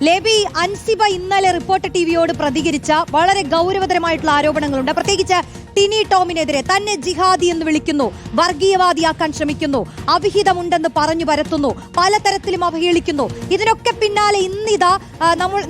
ലേബി, അൻസിബ ഇന്നലെ റിപ്പോർട്ടർ ടിവിയോട് പ്രതികരിച്ച വളരെ ഗൗരവതരമായിട്ടുള്ള ആരോപണങ്ങളുണ്ട്. പ്രത്യേകിച്ച് ടിനി ടോമിനെതിരെ തന്നെ ജിഹാദി എന്ന് വിളിക്കുന്നു, വർഗീയവാദിയാക്കാൻ ശ്രമിക്കുന്നു, അവിഹിതമുണ്ടെന്ന് പറഞ്ഞു പരത്തുന്നു, പലതരത്തിലും അവഹേളിക്കുന്നു. ഇതിനൊക്കെ പിന്നാലെ ഇന്നിതാ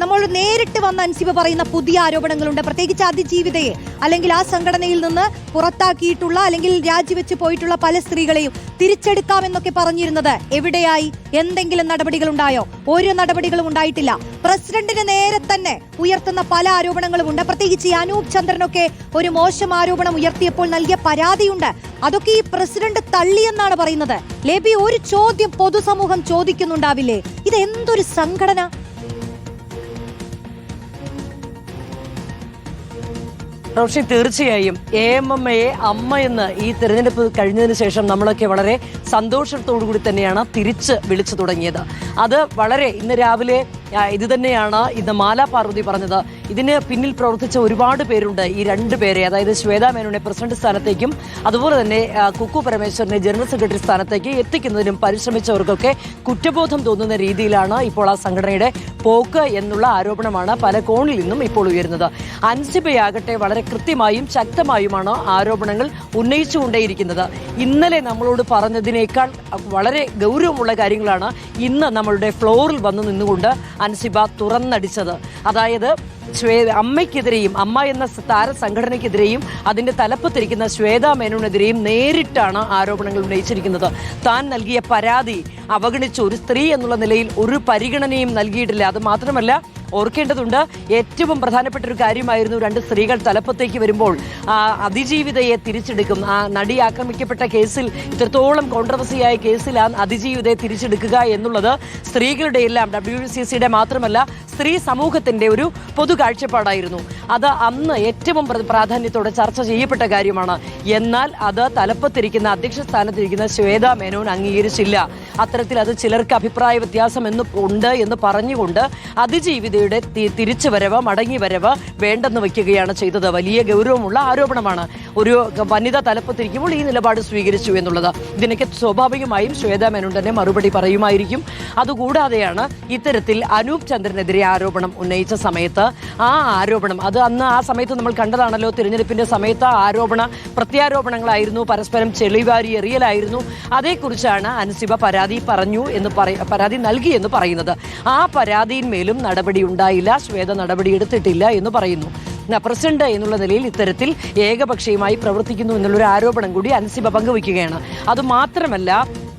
നമ്മൾ നേരിട്ട് വന്ന അൻസിബ പറയുന്ന പുതിയ ആരോപണങ്ങളുണ്ട്. പ്രത്യേകിച്ച് അതിജീവിതയെ അല്ലെങ്കിൽ ആ സംഘടനയിൽ നിന്ന് പുറത്താക്കിയിട്ടുള്ള അല്ലെങ്കിൽ രാജിവെച്ച് പോയിട്ടുള്ള പല സ്ത്രീകളെയും തിരിച്ചെടുക്കാമെന്നൊക്കെ പറഞ്ഞിരുന്നത് എവിടെയായി? എന്തെങ്കിലും നടപടികൾ ഉണ്ടായോ? ഒരു നടപടികളും ഉണ്ടായിട്ടില്ല. പ്രസിഡന്റിന് നേരെ തന്നെ ഉയർത്തുന്ന പല ആരോപണങ്ങളും ഉണ്ട്. പ്രത്യേകിച്ച് അനൂപ് ചന്ദ്രനൊക്കെ ഒരു മോശം ആരോപണം ഉയർത്തിയപ്പോൾ നൽകിയ പരാതിയുണ്ട്. അതൊക്കെ ഈ പ്രസിഡന്റ് തള്ളിയെന്നാണ് പറയുന്നത്. ലേബി, ഒരു ചോദ്യം പൊതുസമൂഹം ചോദിക്കുന്നുണ്ടാവില്ലേ, ഇത് എന്തൊരു സംഘടന? റോഷി, തീർച്ചയായും AMMയെ അമ്മ എന്ന് ഈ തെരഞ്ഞെടുപ്പ് കഴിഞ്ഞതിന് ശേഷം നമ്മളൊക്കെ വളരെ സന്തോഷത്തോടു കൂടി തന്നെയാണ് തിരിച്ച് വിളിച്ചു തുടങ്ങിയത്. അത് വളരെ ഇന്ന് രാവിലെ ഇത് തന്നെയാണ് ഇന്ന് മാല പാർവതി പറഞ്ഞത്. ഇതിന് പിന്നിൽ പ്രവർത്തിച്ച ഒരുപാട് പേരുണ്ട്. ഈ രണ്ടുപേരെ, അതായത് ശ്വേതാ മേനോനെ പ്രസിഡന്റ് സ്ഥാനത്തേക്കും അതുപോലെ തന്നെ കുക്കു പരമേശ്വരനെ ജനറൽ സെക്രട്ടറി സ്ഥാനത്തേക്ക് എത്തിക്കുന്നതിനും പരിശ്രമിച്ചവർക്കൊക്കെ കുറ്റബോധം തോന്നുന്ന രീതിയിലാണ് ഇപ്പോൾ ആ സംഘടനയുടെ പോക്ക് എന്നുള്ള ആരോപണമാണ് പല കോണിൽ നിന്നും ഇപ്പോൾ ഉയരുന്നത്. അൻസിബയാകട്ടെ വളരെ കൃത്യമായും ശക്തമായുമാണ് ആരോപണങ്ങൾ ഉന്നയിച്ചുകൊണ്ടേയിരിക്കുന്നത്. ഇന്നലെ നമ്മളോട് പറഞ്ഞതിനേക്കാൾ വളരെ ഗൗരവമുള്ള കാര്യങ്ങളാണ് ഇന്ന് നമ്മളുടെ ഫ്ലോറിൽ വന്നു നിന്നുകൊണ്ട് അൻസിബ തുറന്നടിച്ചത്. അതായത് അമ്മയ്ക്കെതിരെയും അമ്മ എന്ന താര സംഘടനയ്ക്കെതിരെയും അതിന്റെ തലപ്പത്തിരിക്കുന്ന ശ്വേതാ മേനോനെതിരെയും നേരിട്ടാണ് ആരോപണങ്ങൾ ഉന്നയിച്ചിരിക്കുന്നത്. താൻ നൽകിയ പരാതി അവഗണിച്ചു. ഒരു സ്ത്രീ എന്നുള്ള നിലയിൽ ഒരു പരിഗണനയും നൽകിയിട്ടില്ല. അത് മാത്രമല്ല, ഓർക്കേണ്ടതുണ്ട്, ഏറ്റവും പ്രധാനപ്പെട്ട ഒരു കാര്യമായിരുന്നു രണ്ട് സ്ത്രീകൾ തലപ്പത്തേക്ക് വരുമ്പോൾ അതിജീവിതയെ തിരിച്ചെടുക്കും. ആ നടി ആക്രമിക്കപ്പെട്ട കേസിൽ, ഇത്രത്തോളം കോൺട്രവേഴ്സിയായ കേസിൽ ആ അതിജീവിതയെ തിരിച്ചെടുക്കുക എന്നുള്ളത് സ്ത്രീകളുടെ എല്ലാം, WCCയുടെ മാത്രമല്ല സ്ത്രീ സമൂഹത്തിന്റെ ഒരു പൊതു കാഴ്ചപ്പാടായിരുന്നു. അത് അന്ന് ഏറ്റവും പ്രാധാന്യത്തോടെ ചർച്ച ചെയ്യപ്പെട്ട കാര്യമാണ്. എന്നാൽ അത് തലപ്പത്തിരിക്കുന്ന, അധ്യക്ഷ സ്ഥാനത്തിരിക്കുന്ന ശ്വേതാ മേനോൻ അംഗീകരിച്ചില്ല. അത്തരത്തിൽ അത് ചിലർക്ക് അഭിപ്രായ വ്യത്യാസം ഉണ്ട് എന്ന് പറഞ്ഞുകൊണ്ട് അതിജീവിതയുടെ തിരിച്ചുവരവ്, മടങ്ങിവരവ് വേണ്ടെന്ന് വയ്ക്കുകയാണ് ചെയ്തത്. വലിയ ഗൗരവമുള്ള ആരോപണമാണ്. ഒരു വനിത തലപ്പത്തിരിക്കുമ്പോൾ ഈ നിലപാട് സ്വീകരിച്ചു എന്നുള്ളത്. ഇതിനൊക്കെ സ്വാഭാവികമായും ശ്വേതാ മേനോൻ തന്നെ മറുപടി പറയുമായിരിക്കും. അതുകൂടാതെയാണ് ഇത്തരത്തിൽ അനൂപ് ചന്ദ്രനെതിരെ ആരോപണം ഉന്നയിച്ച സമയത്ത് ആ ആരോപണം, അത് അന്ന് ആ സമയത്ത് നമ്മൾ കണ്ടതാണല്ലോ, തിരഞ്ഞെടുപ്പിന്റെ സമയത്ത് പ്രത്യാരോപണങ്ങളായിരുന്നു, പരസ്പരം ചെളിവാരി എറിയലായിരുന്നു. അതേക്കുറിച്ചാണ് അൻസിബ പരാതി നൽകി എന്ന് പറയുന്നത്. ആ പരാതിയിന്മേലും നടപടി ഉണ്ടായില്ല, ശ്വേത നടപടിയെടുത്തിട്ടില്ല എന്ന് പറയുന്നു. പ്രസിഡന്റ് എന്നുള്ള നിലയിൽ ഇത്തരത്തിൽ ഏകപക്ഷീയമായി പ്രവർത്തിക്കുന്നു എന്നുള്ളൊരു ആരോപണം കൂടി അൻസിബ പങ്കുവയ്ക്കുകയാണ്. അതുമാത്രമല്ല,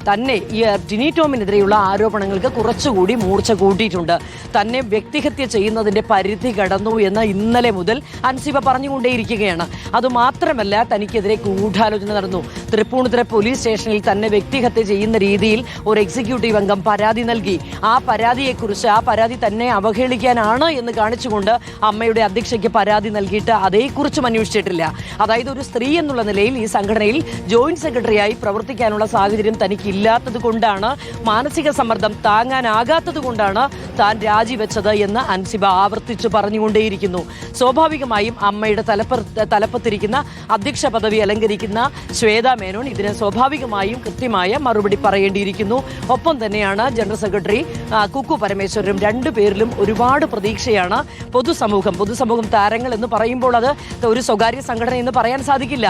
തന്നെ ഈ ടിനി ടോമിനെതിരെയുള്ള ആരോപണങ്ങൾക്ക് കുറച്ചുകൂടി മൂർച്ച കൂട്ടിയിട്ടുണ്ട്. തന്നെ വ്യക്തിഹത്യ ചെയ്യുന്നതിന്റെ പരിധി കടന്നു എന്ന് ഇന്നലെ മുതൽ അൻസിബ പറഞ്ഞുകൊണ്ടേയിരിക്കുകയാണ്. അതുമാത്രമല്ല, തനിക്കെതിരെ ഗൂഢാലോചന നടന്നു. തൃപ്പൂണിത്തുറ പോലീസ് സ്റ്റേഷനിൽ തന്നെ വ്യക്തിഹത്യ ചെയ്യുന്ന രീതിയിൽ ഒരു എക്സിക്യൂട്ടീവ് അംഗം പരാതി നൽകി. ആ പരാതിയെക്കുറിച്ച്, ആ പരാതി തന്നെ അവഹേളിക്കാനാണ് എന്ന് കാണിച്ചുകൊണ്ട് അമ്മയുടെ അധ്യക്ഷയ്ക്ക് പരാതി നൽകിയിട്ട് അതേക്കുറിച്ചും അന്വേഷിച്ചിട്ടില്ല. അതായത് ഒരു സ്ത്രീ എന്നുള്ള നിലയിൽ ഈ സംഘടനയിൽ ജോയിന്റ് സെക്രട്ടറിയായി പ്രവർത്തിക്കാനുള്ള സാഹചര്യം തനിക്ക് ഇല്ലാത്തത് കൊണ്ടാണ്, മാനസിക സമ്മർദ്ദം താങ്ങാനാകാത്തത് കൊണ്ടാണ് താൻ രാജിവെച്ചത് എന്ന് അൻസിബ ആവർത്തിച്ചു പറഞ്ഞുകൊണ്ടേയിരിക്കുന്നു. സ്വാഭാവികമായും അമ്മയുടെ തലപ്പത്തിരിക്കുന്ന അധ്യക്ഷ പദവി അലങ്കരിക്കുന്ന ശ്വേതാ മേനോൻ ഇതിന് സ്വാഭാവികമായും കൃത്യമായ മറുപടി പറയേണ്ടിയിരിക്കുന്നു. ഒപ്പം തന്നെയാണ് ജനറൽ സെക്രട്ടറി കുക്കു പരമേശ്വരനും. രണ്ടുപേരിലും ഒരുപാട് പ്രതീക്ഷയാണ് പൊതുസമൂഹം താരങ്ങൾ എന്ന് പറയുമ്പോൾ അത് ഒരു സ്വകാര്യ സംഘടന എന്ന് പറയാൻ സാധിക്കില്ല.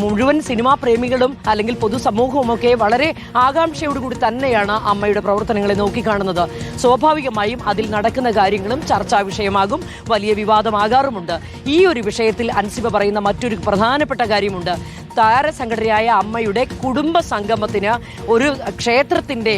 മുഴുവൻ സിനിമാ പ്രേമികളും അല്ലെങ്കിൽ പൊതുസമൂഹവും ഒക്കെ വളരെ ആകാംക്ഷയോടുകൂടി തന്നെയാണ് അമ്മയുടെ പ്രവർത്തനങ്ങളെ നോക്കിക്കാണുന്നത്. സ്വാഭാവികമായും അതിൽ നടക്കുന്ന കാര്യങ്ങളും ചർച്ചാ വിഷയമാകും, വലിയ വിവാദമാകാറുമുണ്ട്. ഈ ഒരു വിഷയത്തിൽ അൻസിബ പറയുന്ന മറ്റൊരു പ്രധാനപ്പെട്ട കാര്യമുണ്ട്. താരസംഘടനയായ അമ്മയുടെ കുടുംബ സംഗമത്തിന് ഒരു ക്ഷേത്രത്തിന്റെ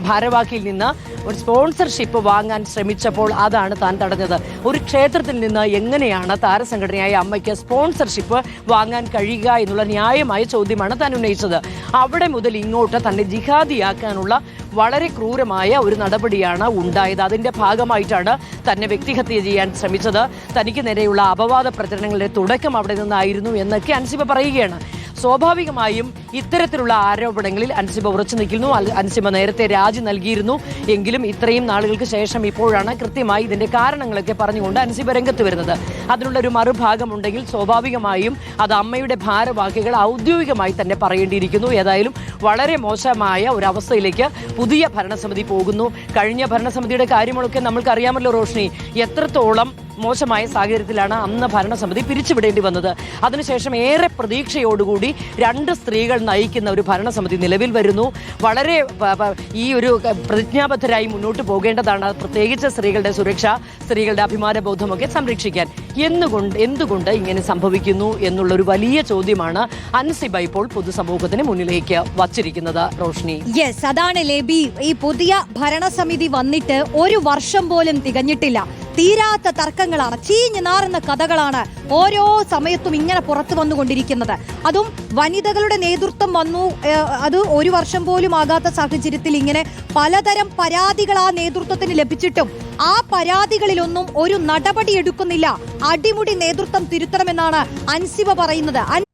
ഭാരവാഹിയിൽ നിന്ന് ഒരു സ്പോൺസർഷിപ്പ് വാങ്ങാൻ ശ്രമിച്ചപ്പോൾ അതാണ് താൻ തടഞ്ഞത്. ഒരു ക്ഷേത്രത്തിൽ നിന്ന് എങ്ങനെയാണ് താരസംഘടനയായ അമ്മയ്ക്ക് സ്പോൺസർഷിപ്പ് വാങ്ങാൻ കഴിയുക എന്നുള്ള ന്യായമായ ചോദ്യമാണ് താൻ ഉന്നയിച്ചത്. അവിടെ മുതൽ ഇങ്ങോട്ട് തന്നെ ജിഹാദിയാക്കാനുള്ള വളരെ ക്രൂരമായ ഒരു നടപടിയാണ് ഉണ്ടായത്. അതിന്റെ ഭാഗമായിട്ടാണ് തന്നെ വ്യക്തിഹത്യ ചെയ്യാൻ ശ്രമിച്ചത്. തനിക്ക് നേരെയുള്ള അപവാദ പ്രചരണങ്ങളുടെ തുടക്കം അവിടെ നിന്നായിരുന്നു എന്നൊക്കെ അൻസിബ പറയുകയാണ്. സ്വാഭാവികമായും ഇത്തരത്തിലുള്ള ആരോപണങ്ങളിൽ അൻസിബ ഉറച്ചു നിൽക്കുന്നു. അൻസിബ നേരത്തെ രാജി നൽകിയിരുന്നു. എങ്കിലും ഇത്രയും നാളുകൾക്ക് ശേഷം ഇപ്പോഴാണ് കൃത്യമായി ഇതിന്റെ കാരണങ്ങളൊക്കെ പറഞ്ഞുകൊണ്ട് അൻസിബ രംഗത്ത് വരുന്നത്. അതിനുള്ള ഒരു മറുഭാഗം ഉണ്ടെങ്കിൽ സ്വാഭാവികമായും അത് അമ്മയുടെ ഭാരവാഹികൾ ഔദ്യോഗികമായി തന്നെ പറയേണ്ടിയിരിക്കുന്നു. ഏതായാലും വളരെ മോശമായ ഒരു അവസ്ഥയിലേക്ക് പുതിയ ഭരണസമിതി പോകുന്നു. കഴിഞ്ഞ ഭരണസമിതിയുടെ കാര്യങ്ങളൊക്കെ നമ്മൾക്കറിയാമല്ലോ റോഷ്നി, എത്രത്തോളം മോശമായ സാഹചര്യത്തിലാണ് അന്ന് ഭരണസമിതി പിരിച്ചുവിടേണ്ടി വന്നത്. അതിനുശേഷം ഏറെ പ്രതീക്ഷയോടുകൂടി 2 സ്ത്രീകൾ നയിക്കുന്ന ഒരു ഭരണസമിതി നിലവിൽ വരുന്നു. വളരെ ഈ ഒരു പ്രതിജ്ഞാബദ്ധരായി മുന്നോട്ട് പോകേണ്ടതാണ്. പ്രത്യേകിച്ച് സ്ത്രീകളുടെ സുരക്ഷ, സ്ത്രീകളുടെ അഭിമാനബോധമൊക്കെ സംരക്ഷിക്കാൻ. എന്തുകൊണ്ട് ഇങ്ങനെ സംഭവിക്കുന്നു എന്നുള്ളൊരു വലിയ ചോദ്യമാണ് അൻസിബ ഇപ്പോൾ പൊതുസമൂഹത്തിന് മുന്നിലേക്ക് വച്ചിരിക്കുന്നത്. റോഷ്നി, യെസ്, അതാണ് ലേബി. ഈ പുതിയ ഭരണസമിതി വന്നിട്ട് 1 വർഷം പോലും തികഞ്ഞിട്ടില്ല. തീരാത്ത തർക്കങ്ങളാണ്, ചീഞ്ഞു നാറുന്ന കഥകളാണ് ഓരോ സമയത്തും ഇങ്ങനെ പുറത്തു വന്നുകൊണ്ടിരിക്കുന്നത്. അതും വനിതകളുടെ നേതൃത്വം വന്നു, അത് 1 വർഷം പോലും ആകാത്ത സാഹചര്യത്തിൽ ഇങ്ങനെ പലതരം പരാതികൾ ആ നേതൃത്വത്തിന് ലഭിച്ചിട്ടും ആ പരാതികളിലൊന്നും ഒരു നടപടി എടുക്കുന്നില്ല. അടിമുടി നേതൃത്വം തിരുത്തണമെന്നാണ് അൻസിബ പറയുന്നത്.